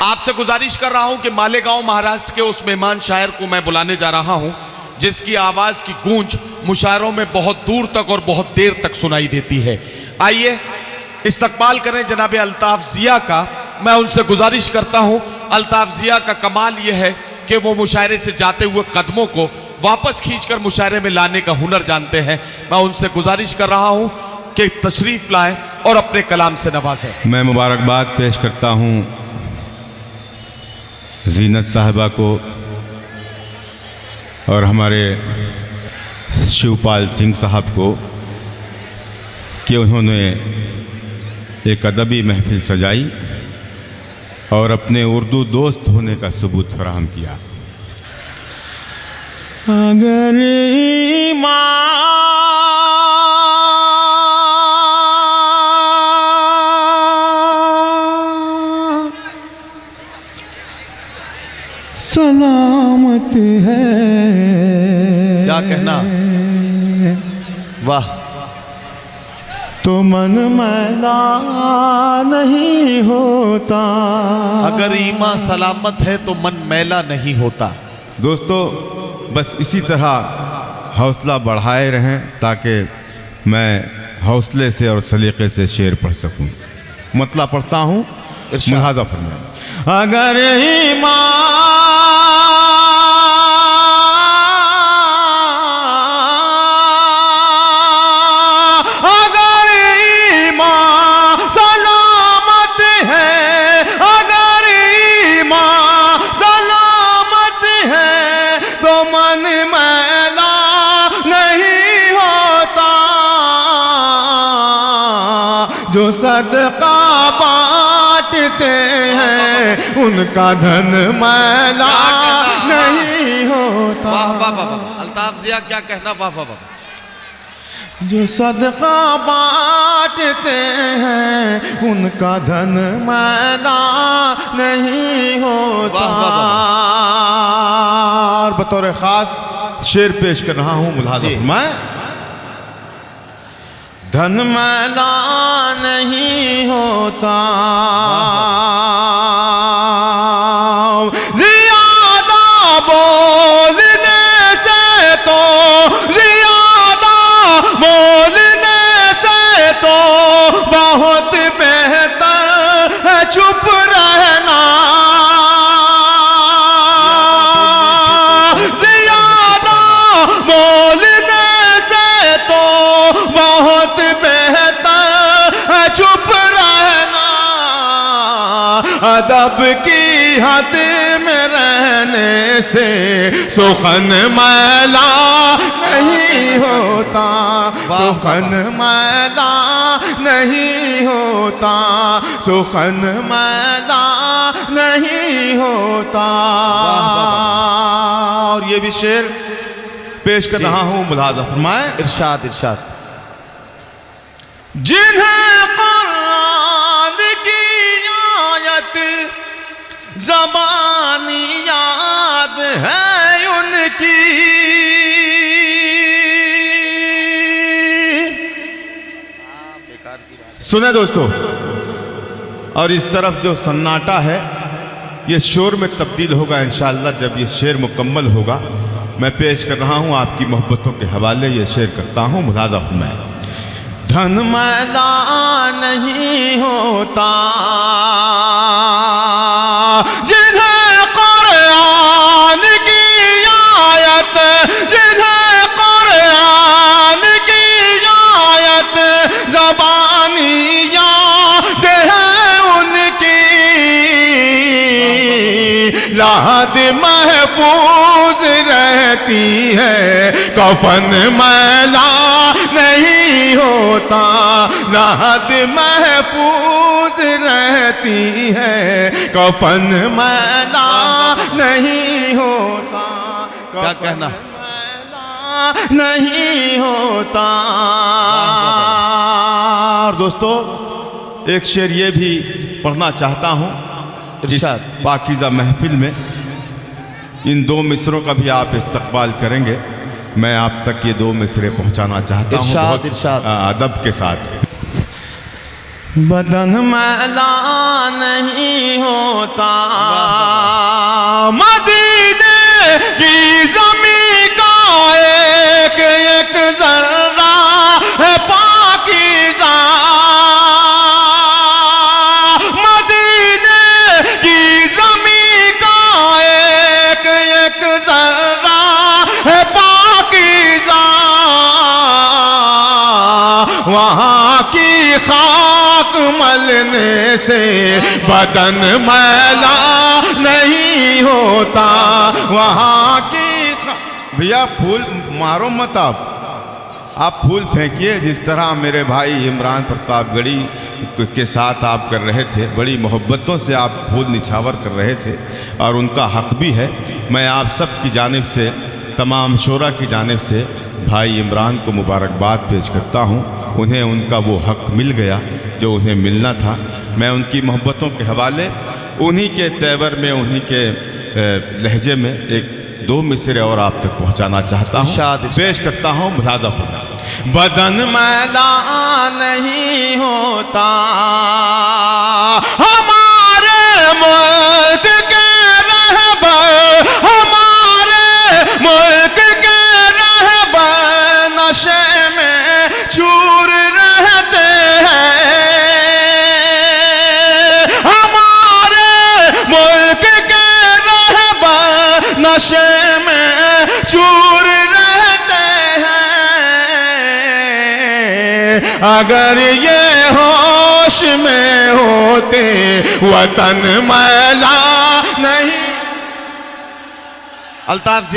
आपसे गुजारिश कर रहा हूं कि मालेगांव महाराष्ट्र के उस मेहमान शायर को मैं बुलाने जा रहा हूं जिसकी आवाज की गूंज मुशायरों में बहुत दूर तक और बहुत देर तक सुनाई देती है। आइए इस्तकबाल करें जनाब अल्ताफ जिया का। मैं उनसे गुजारिश करता हूं, अल्ताफ जिया का कमाल यह है कि वो मुशायरे से जाते हुए कदमों को वापस खींचकर मुशायरे में लाने का हुनर जानते हैं। मैं उनसे गुजारिश कर रहा हूं कि तशरीफ लाएं और अपने कलाम से नवाजें। मैं मुबारकबाद पेश करता हूं जीनत साहिबा को और हमारे शिवपाल सिंह साहब को कि उन्होंने एक अदबी महफिल सजाई और अपने उर्दू दोस्त होने का सबूत फराहम किया। अगर सलामत है, क्या कहना, वाह। तो मन मैला नहीं होता। अगर ईमान सलामत है तो मन मैला नहीं होता। दोस्तों बस इसी तरह हौसला बढ़ाए रहें ताकि मैं हौसले से और सलीके से शेर पढ़ सकूं। मतलब पढ़ता हूं, मुलाहाजा फरमाएं। अगर जो सदका बांटते हैं उनका धन मैला नहीं होता। वाह वाह वाह, अल्ताफ जिया क्या कहना, वाह वाह वाह। जो सदका बांटते हैं उनका धन मैला नहीं होता। और बतौर खास शेर पेश कर रहा हूँ, मुलाहाजा फरमाएं। धन मैला नहीं होता, ज़ियादा बोलने से तो, ज़ियादा बोलने से तो बहुत बेहतर है चुप रहना। ज़ियादा बोलने से तो बहुत चुप रहना। अदब की हद में रहने से सुखन मैला नहीं होता। सुखन मैला नहीं होता। सुखन मैला नहीं होता। और ये भी शेर पेश कर रहा हूं, मुलाहाजा फरमाएं। इरशाद इरशाद। जिन्हें कुरान की आयत ज़बानी याद है उनकी, सुने दोस्तों। और इस तरफ जो सन्नाटा है ये शोर में तब्दील होगा इंशाअल्लाह जब ये शेर मुकम्मल होगा। मैं पेश कर रहा हूँ आपकी मोहब्बतों के हवाले ये शेर करता हूँ, मुलाहाजा फरमाएं। धन मैला नहीं होता, जिन्हें कुरान की आयत, जिन्हें कुरान की आयत ज़बानी याद है उनकी, लाद महफूज रहती है कफन मैला नहीं होता। लाद महफूज रहती है कफन मैला नहीं होता। क्या कहना, मैला नहीं होता। और दोस्तों एक शेर ये भी पढ़ना चाहता हूँ इस पाकीज़ा महफिल में। इन दो मिसरों का भी आप इस्तकबाल करेंगे। मैं आप तक ये दो मिसरे पहुंचाना चाहता हूं बहुत अदब के साथ। बदन मैला नहीं होता, मदीने की ज़मीं का एक एक ज़र्रा है पाकीज़ा, मदीने की ज़मीं का एक एक ज़र्रा है पाकीज़ा, वहाँ की खाक मलने से बदन मैला नहीं होता, वहाँ की भैया फूल मारो मत आप फूल फेंकिए जिस तरह मेरे भाई इमरान प्रतापगढ़ी के साथ आप कर रहे थे, बड़ी मोहब्बतों से आप फूल निछावर कर रहे थे और उनका हक भी है। मैं आप सब की जानिब से, तमाम शोरा की जानिब से भाई इमरान को मुबारकबाद पेश करता हूँ। उन्हें उनका वो हक मिल गया जो उन्हें मिलना था। मैं उनकी मोहब्बतों के हवाले उन्हीं के तेवर में, उन्हीं के लहजे में एक दो मिसरे और आप तक पहुँचाना चाहता हूँ, पेश करता हूँ। मुलाज़ा फरमा, बदन मैला नहीं होता, हमारे मुल्क के रहबर, हमारे मुल्क के रहबर नशे में चूर रहते हैं, हमारे मुल्क के रहबर नशे में चूर रहते हैं, अगर ये होश में होते वतन मैला नहीं। अल्ताफ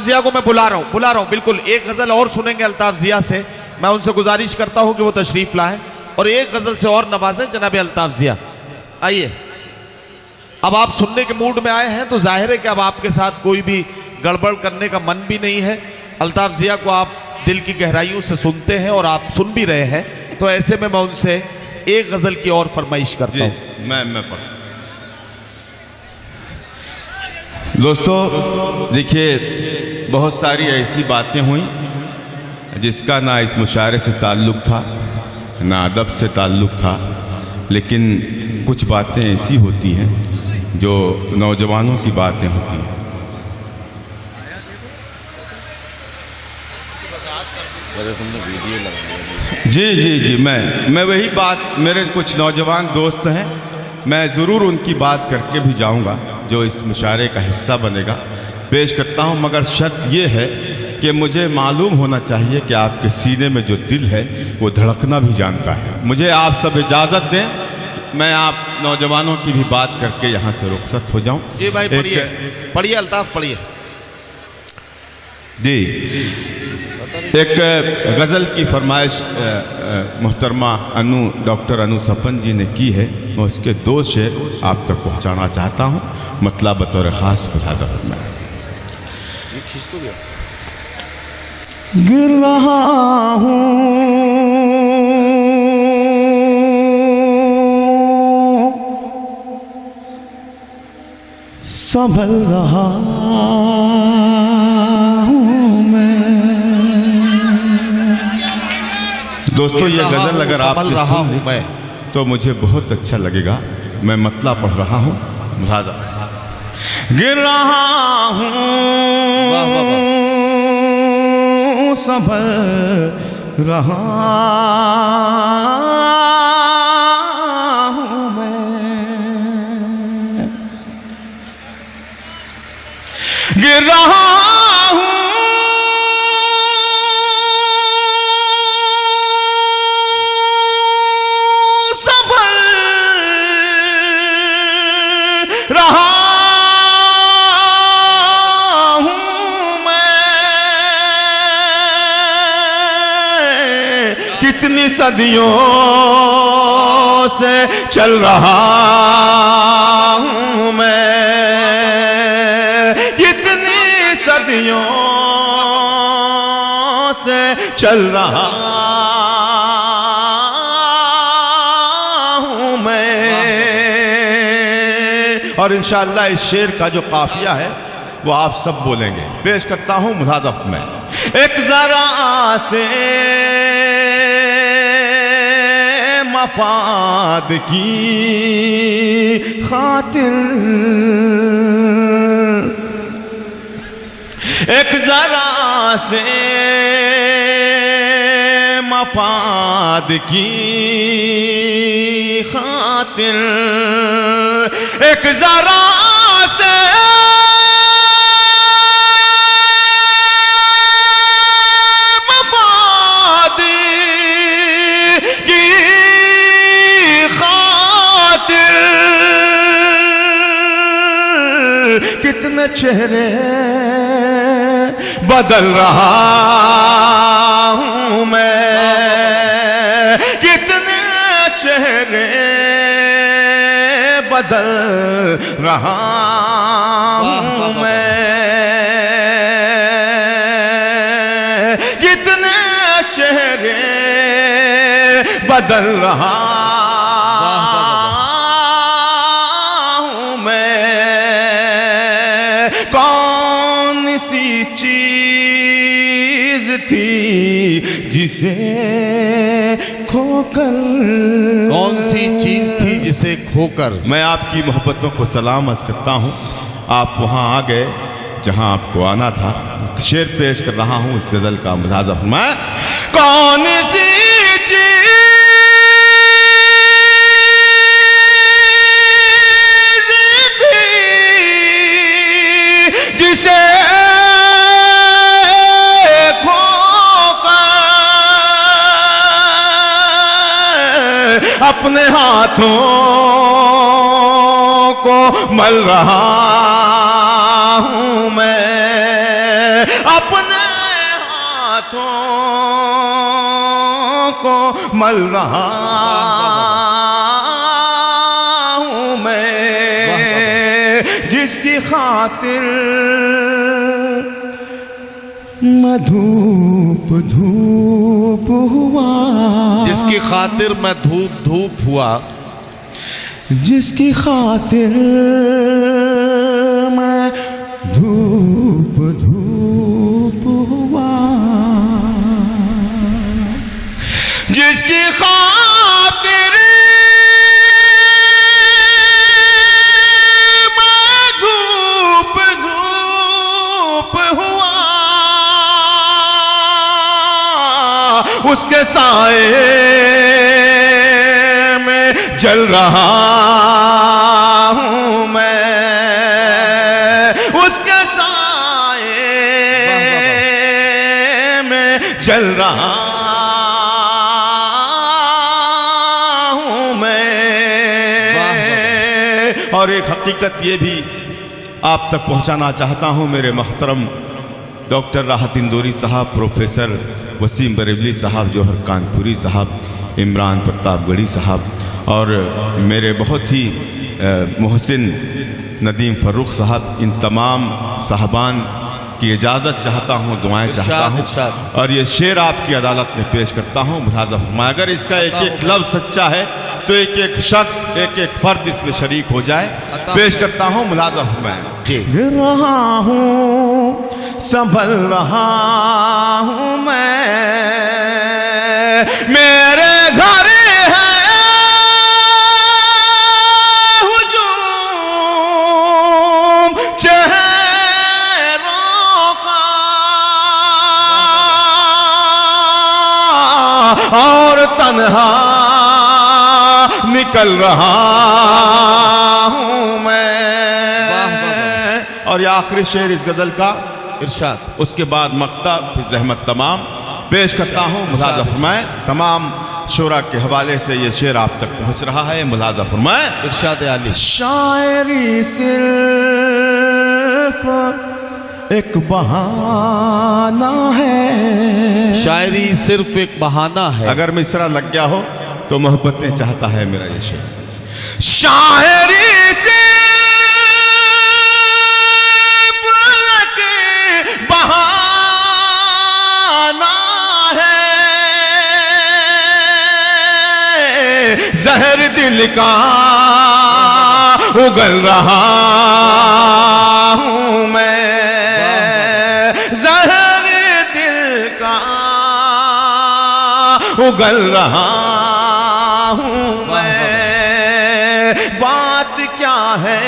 जिया को मैं बुला रहा हूँ बिल्कुल। एक गजल और सुनेंगे अल्ताफ जिया से। मैं उनसे गुजारिश करता हूँ कि वो तशरीफ लाएं और एक गजल से और नवाजें जनाब अल्ताफ जिया। आइए, अब आप सुनने के मूड में आए हैं तो जाहिर है कि अब आपके साथ कोई भी गड़बड़ करने का मन भी नहीं है। अल्ताफ जिया को आप दिल की गहराइयों से सुनते हैं और आप सुन भी रहे हैं, तो ऐसे में मैं उनसे एक गजल की और फरमाइश करता हूँ। मैं पढ़ दोस्तों, देखिए बहुत सारी ऐसी बातें हुई जिसका ना इस मुशायरे से ताल्लुक़ था, ना अदब से ताल्लुक़ था, लेकिन कुछ बातें ऐसी होती हैं जो नौजवानों की बातें होती हैं। जी, मैं वही बात, मेरे कुछ नौजवान दोस्त हैं, मैं ज़रूर उनकी बात करके भी जाऊंगा जो इस मुशायरे का हिस्सा बनेगा, पेश करता हूं। मगर शर्त ये है कि मुझे मालूम होना चाहिए कि आपके सीने में जो दिल है वो धड़कना भी जानता है। मुझे आप सब इजाज़त दें, मैं आप नौजवानों की भी बात करके यहाँ से रुखसत हो जाऊँ। जी भाई, पढ़िए अल्ताफ, पढ़िए जी। एक गज़ल की फरमाइश मोहतरमा डॉक्टर अनु सपन जी ने की है, मैं उसके दो शेर आप तक पहुंचाना चाहता हूं, मतलब बतौर ख़ास लिहाजा में। गिर रहा हूँ संभल रहा हूँ मैं। दोस्तों, ये गज़ल अगर आपने सुन ली तो मुझे बहुत अच्छा लगेगा। मैं मतला पढ़ रहा हूँ, मुलाज़ा। गिर रहा हूँ संभल रहा हूँ मैं, गिर रहा हूँ संभल रहा कितनी सदियों से चल रहा हूँ मैं, कितनी सदियों से चल रहा हूँ मैं। और इंशाअल्लाह इस शेर का जो काफिया है वो आप सब बोलेंगे। पेश करता हूँ मुसादफ में। एक जरा से मफाद की खातिर एक जरा से मफाद की खातिर एक जरा से मफाद की खातिर कितने चेहरे बदल रहा हूं मैं, कितने चेहरे बदल रहा हूं मैं, कितने चेहरे बदल रहा हूं मैं। कौन सी चीज थी जिसे खोकर, कौन सी चीज थी जिसे खोकर। मैं आपकी मोहब्बतों को सलाम अर्ज करता हूँ। आप वहाँ आ गए जहाँ आपको आना था। शेर पेश कर रहा हूँ इस गजल का मुलाजा फरमाएं। कौन सी चीज थी जिसे अपने हाथों को मल रहा हूं मैं, अपने हाथों को मल रहा हूं मैं, जिसकी खातिर मैं धूप धूप हुआ, जिसकी खातिर मैं धूप धूप हुआ, जिसकी खातिर मैं धूप धूप हुआ, जिसकी खातिर मैं धूप धूप हुआ, उसके साए में जल रहा हूं मैं, उसके साए में जल रहा हूं मैं। और एक हकीकत ये भी आप तक पहुंचाना चाहता हूं मेरे मोहतरम डॉक्टर राहत इंदौरी साहब, प्रोफेसर वसीम बरेलवी साहब, जौहर कानपुरी साहब, इमरान प्रतापगढ़ी साहब और मेरे बहुत ही मोहसिन नदीम फ़र्रुख साहब, इन तमाम साहबान की इजाज़त चाहता हूँ, दुआएं चाहता हूँ और ये शेर आपकी अदालत में पेश करता हूँ। मुलाज़ा फरमाएं। अगर इसका एक एक लफ्ज़ सच्चा है तो एक एक शख्स, एक एक फ़र्द इसमें शरीक हो जाए। पेश करता हूँ, मुलाज़ा फरमाएं। गिर रहा हूँ, संभल रहा हूँ मैं, मेरे घर है हुजूम चेहरों का और तन्हा निकल रहा हूँ मैं। और ये आखिरी शेर इस गजल का इरशाद, उसके बाद मक्ता फिर ज़हमत तमाम पेश करता हूँ। मुलाज़ा फरमाएं। तमाम शोरा के हवाले से ये शेर आप तक पहुँच रहा है। मुलाज़ा फरमाएं। इरशाद आली। शायरी सिर्फ एक बहाना है, शायरी सिर्फ एक बहाना है। अगर मिसरा लग गया हो तो मोहब्बतें चाहता है मेरा ये शेर। शायरी बहाना है, जहर दिल का उगल रहा हूं मैं, जहर दिल का उगल रहा हूँ मैं। बात क्या है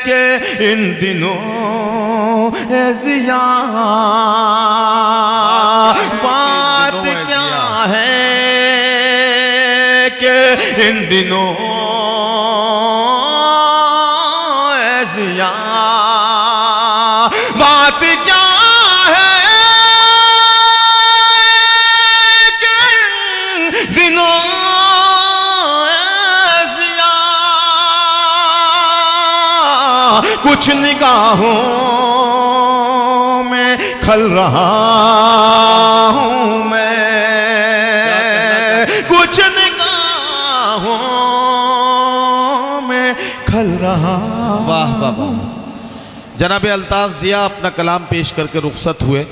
कि इन दिनों है ज़िया, बात क्या है कि इन दिनों है ज़िया, बात क्या है कि इन दिनों है ज़िया, कुछ निगाहों में खल रहा हूँ मैं, कुछ निगाहों में खल रहा। वाह वाह वाह। जनाब अल्ताफ ज़िया अपना कलाम पेश करके रुखसत हुए।